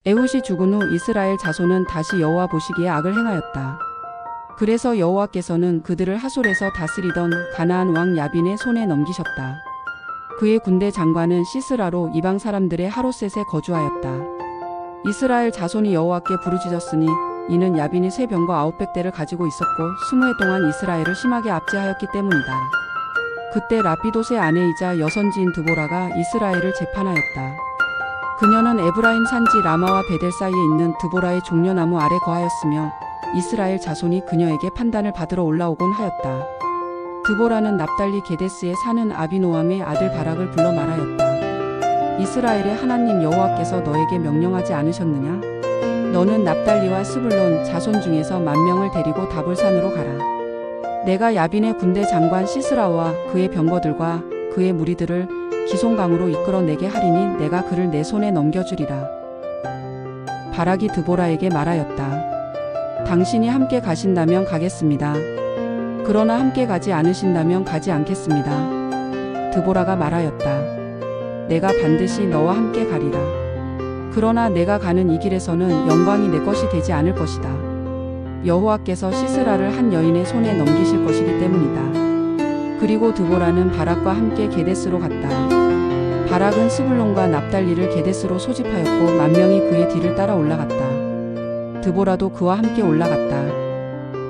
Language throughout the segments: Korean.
에훗이 죽은 후 이스라엘 자손은 다시 여호와 보시기에 악을 행하였다. 그래서 여호와께서는 그들을 하솔에서 다스리던 가나안 왕 야빈의 손에 넘기셨다. 그의 군대 장관은 시스라로 이방 사람들의 하롯셋에 거주하였다. 이스라엘 자손이 여호와께 부르짖었으니 이는 야빈이 새 병거 900대를 가지고 있었고 20해 동안 이스라엘을 심하게 압제하였기 때문이다. 그때 라피돗의 아내이자 여선지인 드보라가 이스라엘을 재판하였다. 그녀는 에브라임 산지 라마와 베델 사이에 있는 드보라의 종려나무 아래 거하였으며 이스라엘 자손이 그녀에게 판단을 받으러 올라오곤 하였다. 드보라는 납달리 게데스에 사는 아비노함의 아들 바락을 불러 말하였다. 이스라엘의 하나님 여호와께서 너에게 명령하지 않으셨느냐? 너는 납달리와 스불론 자손 중에서 10,000명을 데리고 다볼산으로 가라. 내가 야빈의 군대 장관 시스라와 그의 병거들과 그의 무리들을 기송강으로 이끌어내게 하리니 내가 그를 내 손에 넘겨주리라. 바락이 드보라에게 말하였다. 당신이 함께 가신다면 가겠습니다. 그러나 함께 가지 않으신다면 가지 않겠습니다. 드보라가 말하였다. 내가 반드시 너와 함께 가리라. 그러나 내가 가는 이 길에서는 영광이 내 것이 되지 않을 것이다. 여호와께서 시스라를 한 여인의 손에 넘기실 것이기 때문이다. 그리고 드보라는 바락과 함께 게데스로 갔다. 바락은 스불론과 납달리를 게데스로 소집하였고 10,000명이 그의 뒤를 따라 올라갔다. 드보라도 그와 함께 올라갔다.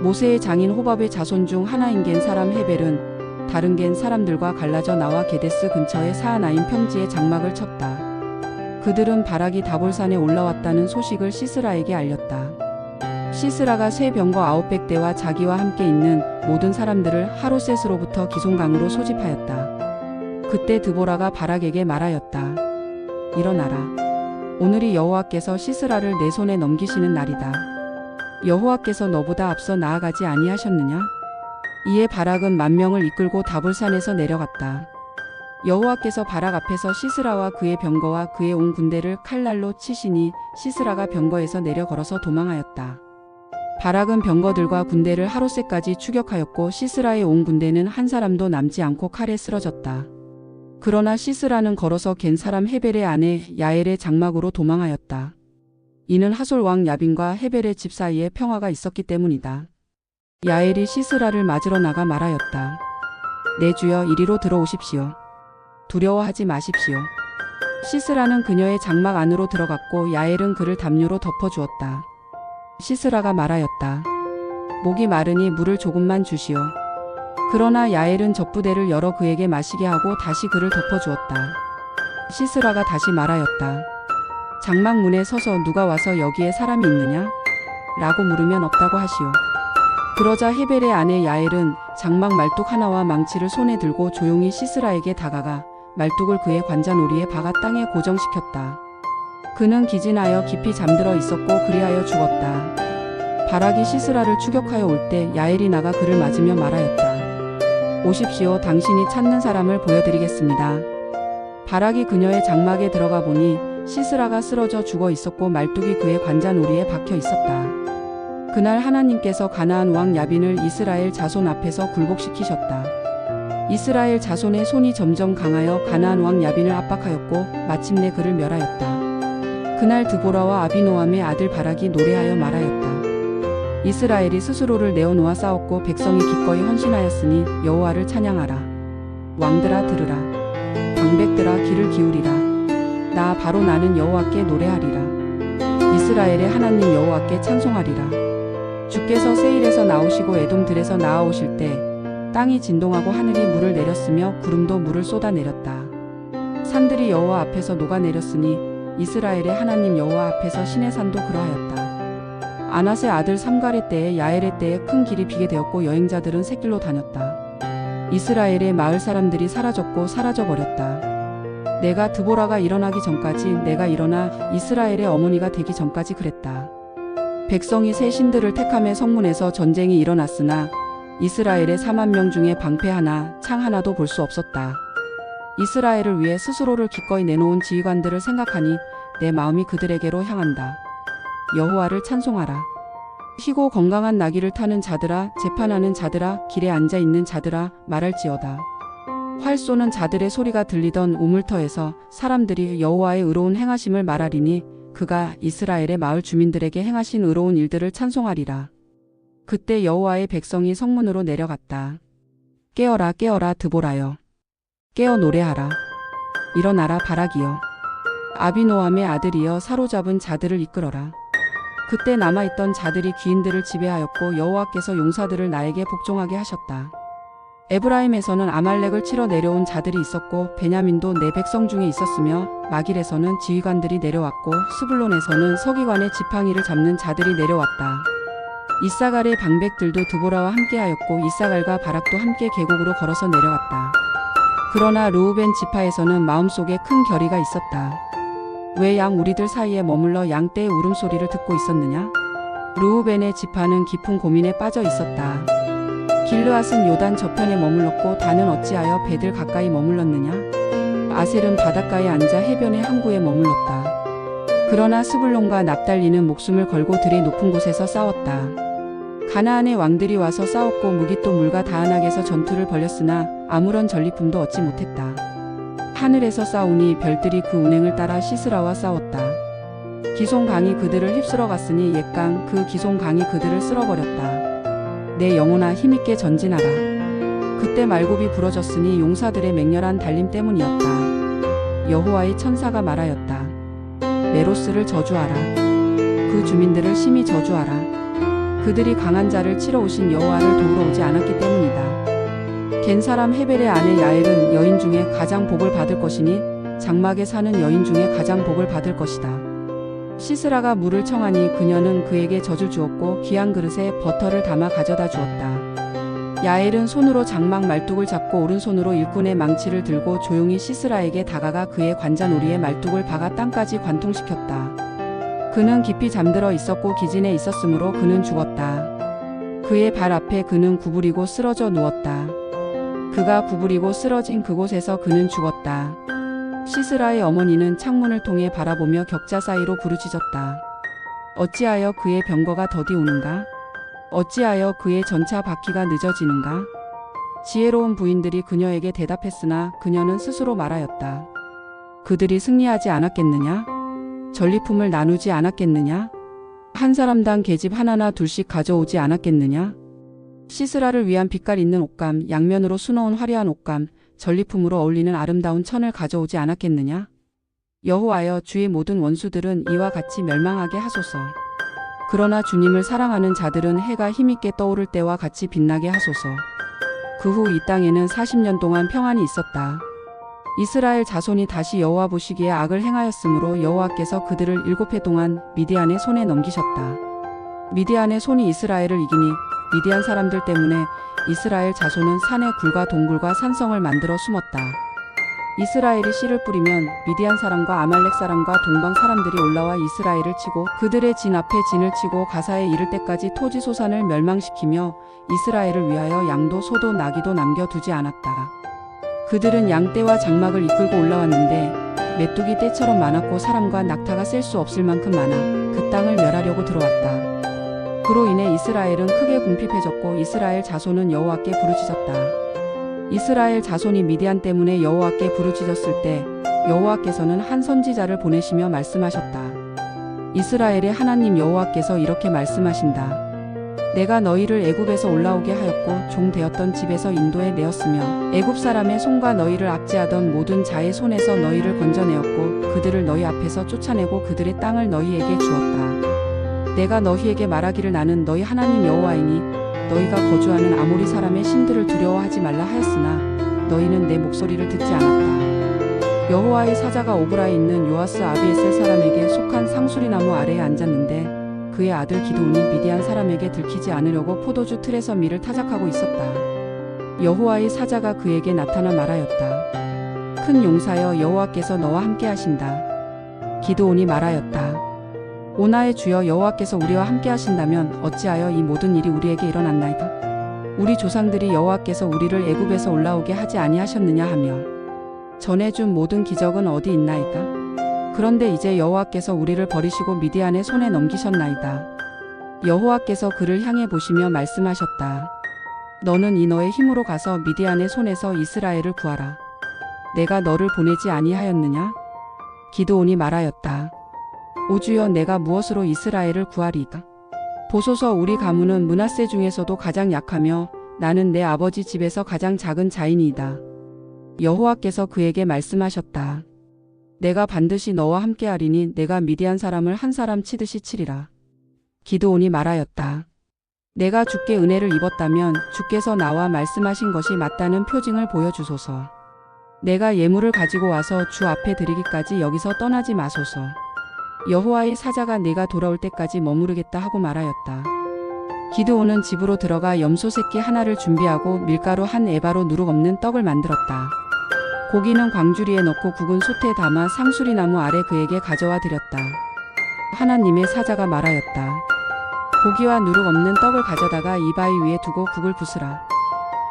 모세의 장인 호밥의 자손 중 하나인 겐 사람 헤벨은 다른 겐 사람들과 갈라져 나와 게데스 근처의 사하나임 평지에 장막을 쳤다. 그들은 바락이 다볼산에 올라왔다는 소식을 시스라에게 알렸다. 시스라가 새 병거 900대와 자기와 함께 있는 모든 사람들을 하롯셋으로부터 기송강으로 소집하였다. 그때 드보라가 바락에게 말하였다. 일어나라. 오늘이 여호와께서 시스라를 내 손에 넘기시는 날이다. 여호와께서 너보다 앞서 나아가지 아니하셨느냐? 이에 바락은 10,000명을 이끌고 다볼산에서 내려갔다. 여호와께서 바락 앞에서 시스라와 그의 병거와 그의 온 군대를 칼날로 치시니 시스라가 병거에서 내려 걸어서 도망하였다. 바락은 병거들과 군대를 하롯셋까지 추격하였고 시스라의 온 군대는 한 사람도 남지 않고 칼에 쓰러졌다. 그러나 시스라는 걸어서 겐 사람 헤벨의 아내 야엘의 장막으로 도망하였다. 이는 하솔 왕 야빈과 헤벨의 집 사이에 평화가 있었기 때문이다. 야엘이 시스라를 맞으러 나가 말하였다. 내 주여 이리로 들어오십시오. 두려워하지 마십시오. 시스라는 그녀의 장막 안으로 들어갔고 야엘은 그를 담요로 덮어주었다. 시스라가 말하였다. 목이 마르니 물을 조금만 주시오. 그러나 야엘은 젖부대를 열어 그에게 마시게 하고 다시 그를 덮어주었다. 시스라가 다시 말하였다. 장막 문에 서서 누가 와서 여기에 사람이 있느냐? 라고 물으면 없다고 하시오. 그러자 헤벨의 아내 야엘은 장막 말뚝 하나와 망치를 손에 들고 조용히 시스라에게 다가가 말뚝을 그의 관자놀이에 박아 땅에 고정시켰다. 그는 기진하여 깊이 잠들어 있었고 그리하여 죽었다. 바락이 시스라를 추격하여 올 때 야엘이 나가 그를 맞으며 말하였다. 오십시오. 당신이 찾는 사람을 보여드리겠습니다. 바락이 그녀의 장막에 들어가 보니 시스라가 쓰러져 죽어 있었고 말뚝이 그의 관자놀이에 박혀 있었다. 그날 하나님께서 가나안 왕 야빈을 이스라엘 자손 앞에서 굴복시키셨다. 이스라엘 자손의 손이 점점 강하여 가나안 왕 야빈을 압박하였고 마침내 그를 멸하였다. 그날 드보라와 아비노함의 아들 바락이 노래하여 말하였다. 이스라엘이 스스로를 내어놓아 싸웠고 백성이 기꺼이 헌신하였으니 여호와를 찬양하라. 왕들아 들으라. 방백들아 귀를 기울이라. 나 바로 나는 여호와께 노래하리라. 이스라엘의 하나님 여호와께 찬송하리라. 주께서 세일에서 나오시고 에돔들에서 나아오실 때 땅이 진동하고 하늘이 물을 내렸으며 구름도 물을 쏟아내렸다. 산들이 여호와 앞에서 녹아내렸으니 이스라엘의 하나님 여호와 앞에서 시내산도 그러하였다. 아낫의 아들 삼갈의 때에 야엘의 때에 큰 길이 비게 되었고 여행자들은 샛길로 다녔다. 이스라엘의 마을 사람들이 사라졌고 사라져버렸다. 내가 드보라가 일어나기 전까지, 내가 일어나 이스라엘의 어머니가 되기 전까지 그랬다. 백성이 새 신들을 택함에 성문에서 전쟁이 일어났으나 이스라엘의 40,000명 중에 방패 하나, 창 하나도 볼 수 없었다. 이스라엘을 위해 스스로를 기꺼이 내놓은 지휘관들을 생각하니 내 마음이 그들에게로 향한다. 여호와를 찬송하라. 희고 건강한 나귀를 타는 자들아, 재판하는 자들아, 길에 앉아 있는 자들아, 말할지어다. 활 쏘는 자들의 소리가 들리던 우물터에서 사람들이 여호와의 의로운 행하심을 말하리니 그가 이스라엘의 마을 주민들에게 행하신 의로운 일들을 찬송하리라. 그때 여호와의 백성이 성문으로 내려갔다. 깨어라 깨어라 드보라여. 깨어 노래하라. 일어나라 바락이여. 아비노함의 아들이여 사로잡은 자들을 이끌어라. 그때 남아있던 자들이 귀인들을 지배하였고 여호와께서 용사들을 나에게 복종하게 하셨다. 에브라임에서는 아말렉을 치러 내려온 자들이 있었고 베냐민도 내 백성 중에 있었으며 마길에서는 지휘관들이 내려왔고 스불론에서는 서기관의 지팡이를 잡는 자들이 내려왔다. 이사갈의 방백들도 드보라와 함께하였고 이사갈과 바락도 함께 계곡으로 걸어서 내려왔다. 그러나 르우벤 지파에서는 마음속에 큰 결의가 있었다. 왜 양 우리들 사이에 머물러 양떼의 울음소리를 듣고 있었느냐? 르우벤의 지파는 깊은 고민에 빠져 있었다. 길르앗은 요단 저편에 머물렀고 단은 어찌하여 베들 가까이 머물렀느냐? 아셀은 바닷가에 앉아 해변의 항구에 머물렀다. 그러나 스불론과 납달리는 목숨을 걸고 들의 높은 곳에서 싸웠다. 가나안의 왕들이 와서 싸웠고 무깃도 물과 다안악에서 전투를 벌였으나 아무런 전리품도 얻지 못했다. 하늘에서 싸우니 별들이 그 운행을 따라 시스라와 싸웠다. 기송강이 그들을 휩쓸어 갔으니 옛강 그 기송강이 그들을 쓸어버렸다. 내 영혼아 힘있게 전진하라. 그때 말굽이 부러졌으니 용사들의 맹렬한 달림 때문이었다. 여호와의 천사가 말하였다. 메로스를 저주하라. 그 주민들을 심히 저주하라. 그들이 강한 자를 치러 오신 여호와를 도우러 오지 않았기 때문이다. 겐 사람 헤벨의 아내 야엘은 여인 중에 가장 복을 받을 것이니 장막에 사는 여인 중에 가장 복을 받을 것이다. 시스라가 물을 청하니 그녀는 그에게 젖을 주었고 귀한 그릇에 버터를 담아 가져다 주었다. 야엘은 손으로 장막 말뚝을 잡고 오른손으로 일꾼의 망치를 들고 조용히 시스라에게 다가가 그의 관자놀이에 말뚝을 박아 땅까지 관통시켰다. 그는 깊이 잠들어 있었고 기진에 있었으므로 그는 죽었다. 그의 발 앞에 그는 구부리고 쓰러져 누웠다. 그가 구부리고 쓰러진 그곳에서 그는 죽었다. 시스라의 어머니는 창문을 통해 바라보며 격자 사이로 부르짖었다. 어찌하여 그의 병거가 더디 오는가? 어찌하여 그의 전차 바퀴가 늦어지는가? 지혜로운 부인들이 그녀에게 대답했으나 그녀는 스스로 말하였다. 그들이 승리하지 않았겠느냐? 전리품을 나누지 않았겠느냐? 한 사람당 계집 하나나 둘씩 가져오지 않았겠느냐? 시스라를 위한 빛깔 있는 옷감, 양면으로 수놓은 화려한 옷감, 전리품으로 어울리는 아름다운 천을 가져오지 않았겠느냐? 여호와여 주의 모든 원수들은 이와 같이 멸망하게 하소서. 그러나 주님을 사랑하는 자들은 해가 힘있게 떠오를 때와 같이 빛나게 하소서. 그 후 이 땅에는 40년 동안 평안이 있었다. 이스라엘 자손이 다시 여호와 보시기에 악을 행하였으므로 여호와께서 그들을 7해 동안 미디안의 손에 넘기셨다. 미디안의 손이 이스라엘을 이기니 미디안 사람들 때문에 이스라엘 자손은 산에 굴과 동굴과 산성을 만들어 숨었다. 이스라엘이 씨를 뿌리면 미디안 사람과 아말렉 사람과 동방 사람들이 올라와 이스라엘을 치고 그들의 진 앞에 진을 치고 가사에 이를 때까지 토지 소산을 멸망시키며 이스라엘을 위하여 양도 소도 나귀도 남겨두지 않았다. 그들은 양떼와 장막을 이끌고 올라왔는데 메뚜기 떼처럼 많았고 사람과 낙타가 셀 수 없을 만큼 많아 그 땅을 멸하려고 들어왔다. 그로 인해 이스라엘은 크게 궁핍해졌고 이스라엘 자손은 여호와께 부르짖었다. 이스라엘 자손이 미디안 때문에 여호와께 부르짖었을 때 여호와께서는 한 선지자를 보내시며 말씀하셨다. 이스라엘의 하나님 여호와께서 이렇게 말씀하신다. 내가 너희를 애굽에서 올라오게 하였고 종 되었던 집에서 인도해 내었으며 애굽 사람의 손과 너희를 압제하던 모든 자의 손에서 너희를 건져내었고 그들을 너희 앞에서 쫓아내고 그들의 땅을 너희에게 주었다. 내가 너희에게 말하기를 나는 너희 하나님 여호와이니 너희가 거주하는 아모리 사람의 신들을 두려워하지 말라 하였으나 너희는 내 목소리를 듣지 않았다. 여호와의 사자가 오브라에 있는 요아스 아비에셀 사람에게 속한 상수리나무 아래에 앉았는데 그의 아들 기드온이 미디안 사람에게 들키지 않으려고 포도주 틀에서 밀을 타작하고 있었다. 여호와의 사자가 그에게 나타나 말하였다. 큰 용사여 여호와께서 너와 함께 하신다. 기드온이 말하였다. 오나의 주여 여호와께서 우리와 함께 하신다면 어찌하여 이 모든 일이 우리에게 일어났나이까? 우리 조상들이 여호와께서 우리를 애굽에서 올라오게 하지 아니하셨느냐 하며 전해준 모든 기적은 어디 있나이까? 그런데 이제 여호와께서 우리를 버리시고 미디안의 손에 넘기셨나이다. 여호와께서 그를 향해 보시며 말씀하셨다. 너는 이 너의 힘으로 가서 미디안의 손에서 이스라엘을 구하라. 내가 너를 보내지 아니하였느냐? 기드온이 말하였다. 오 주여, 내가 무엇으로 이스라엘을 구하리까? 보소서, 우리 가문은 므낫세 중에서도 가장 약하며 나는 내 아버지 집에서 가장 작은 자이니이다. 여호와께서 그에게 말씀하셨다. 내가 반드시 너와 함께하리니 내가 미디안 사람을 한 사람 치듯이 치리라. 기드온이 말하였다. 내가 주께 은혜를 입었다면 주께서 나와 말씀하신 것이 맞다는 표징을 보여주소서. 내가 예물을 가지고 와서 주 앞에 드리기까지 여기서 떠나지 마소서. 여호와의 사자가 내가 돌아올 때까지 머무르겠다 하고 말하였다. 기드온은 집으로 들어가 염소 새끼 하나를 준비하고 밀가루 한 에바로 누룩 없는 떡을 만들었다. 고기는 광주리에 넣고 굵은 솥에 담아 상수리나무 아래 그에게 가져와 드렸다. 하나님의 사자가 말하였다. 고기와 누룩 없는 떡을 가져다가 이 바위 위에 두고 국을 부수라.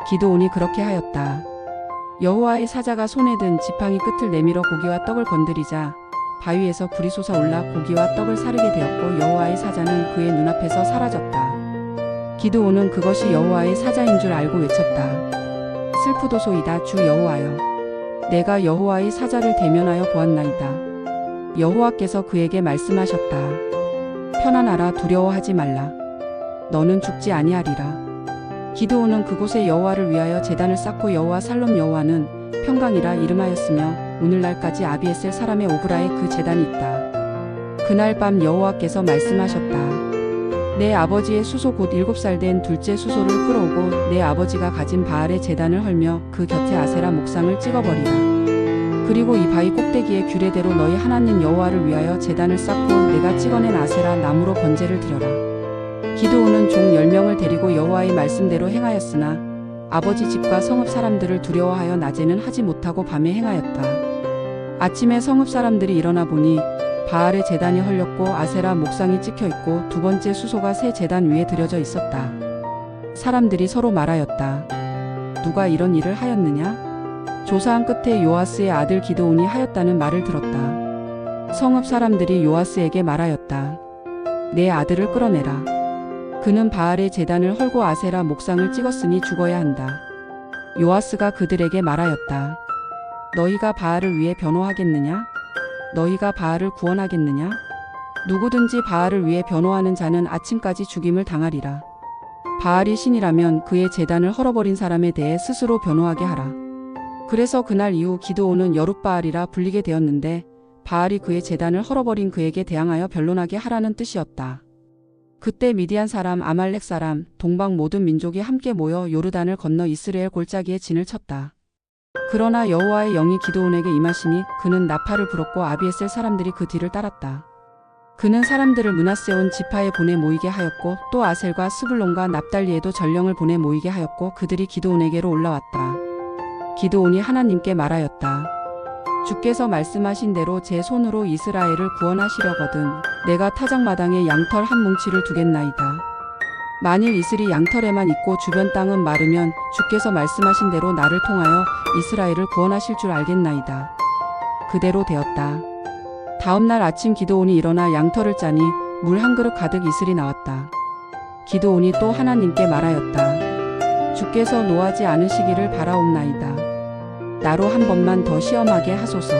기드온이 그렇게 하였다. 여호와의 사자가 손에 든 지팡이 끝을 내밀어 고기와 떡을 건드리자 바위에서 불이 솟아올라 고기와 떡을 사르게 되었고 여호와의 사자는 그의 눈앞에서 사라졌다. 기드온은 그것이 여호와의 사자인 줄 알고 외쳤다. 슬프도소이다. 주 여호와여, 내가 여호와의 사자를 대면하여 보았나이다. 여호와께서 그에게 말씀하셨다. 편안하라, 두려워하지 말라. 너는 죽지 아니하리라. 기드온은 그곳에 여호와를 위하여 제단을 쌓고 여호와 살롬 여호와는 평강이라 이름하였으며 오늘날까지 아비에셀 사람의 오브라에 그 제단이 있다. 그날 밤 여호와께서 말씀하셨다. 내 아버지의 수소 곧 7살 된 둘째 수소를 끌어오고 내 아버지가 가진 바알의 제단을 헐며 그 곁에 아세라 목상을 찍어버리라. 그리고 이 바위 꼭대기에 규례대로 너희 하나님 여호와를 위하여 제단을 쌓고 내가 찍어낸 아세라 나무로 번제를 드려라. 기드온은 종 10명을 데리고 여호와의 말씀대로 행하였으나 아버지 집과 성읍 사람들을 두려워하여 낮에는 하지 못하고 밤에 행하였다. 아침에 성읍 사람들이 일어나 보니 바알의 제단이 헐렸고 아세라 목상이 찍혀 있고 두 번째 수소가 새 제단 위에 들여져 있었다. 사람들이 서로 말하였다. 누가 이런 일을 하였느냐? 조사한 끝에 요아스의 아들 기드온이 하였다는 말을 들었다. 성읍 사람들이 요아스에게 말하였다. 내 아들을 끌어내라. 그는 바알의 제단을 헐고 아세라 목상을 찍었으니 죽어야 한다. 요아스가 그들에게 말하였다. 너희가 바알을 위해 변호하겠느냐? 너희가 바알을 구원하겠느냐? 누구든지 바알을 위해 변호하는 자는 아침까지 죽임을 당하리라. 바알이 신이라면 그의 제단을 헐어버린 사람에 대해 스스로 변호하게 하라. 그래서 그날 이후 기드온은 여룻바알이라 불리게 되었는데 바알이 그의 제단을 헐어버린 그에게 대항하여 변론하게 하라는 뜻이었다. 그때 미디안 사람, 아말렉 사람, 동방 모든 민족이 함께 모여 요르단을 건너 이스라엘 골짜기에 진을 쳤다. 그러나 여호와의 영이 기드온에게 임하시니 그는 나팔을 불었고 아비에셀 사람들이 그 뒤를 따랐다. 그는 사람들을 므낫세 온 지파에 보내 모이게 하였고 또 아셀과 스불론과 납달리에도 전령을 보내 모이게 하였고 그들이 기드온에게로 올라왔다. 기드온이 하나님께 말하였다. 주께서 말씀하신 대로 제 손으로 이스라엘을 구원하시려거든 내가 타작마당에 양털 한 뭉치를 두겠나이다. 만일 이슬이 양털에만 있고 주변 땅은 마르면 주께서 말씀하신 대로 나를 통하여 이스라엘을 구원하실 줄 알겠나이다. 그대로 되었다. 다음날 아침 기드온이 일어나 양털을 짜니 물 한 그릇 가득 이슬이 나왔다. 기드온이 또 하나님께 말하였다. 주께서 노하지 않으시기를 바라옵나이다. 나로 한 번만 더 시험하게 하소서.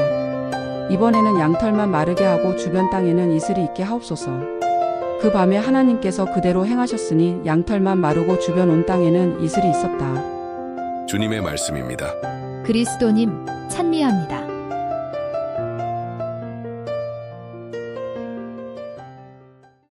이번에는 양털만 마르게 하고 주변 땅에는 이슬이 있게 하옵소서. 그 밤에 하나님께서 그대로 행하셨으니 양털만 마르고 주변 온 땅에는 이슬이 있었다. 주님의 말씀입니다. 그리스도님 찬미합니다.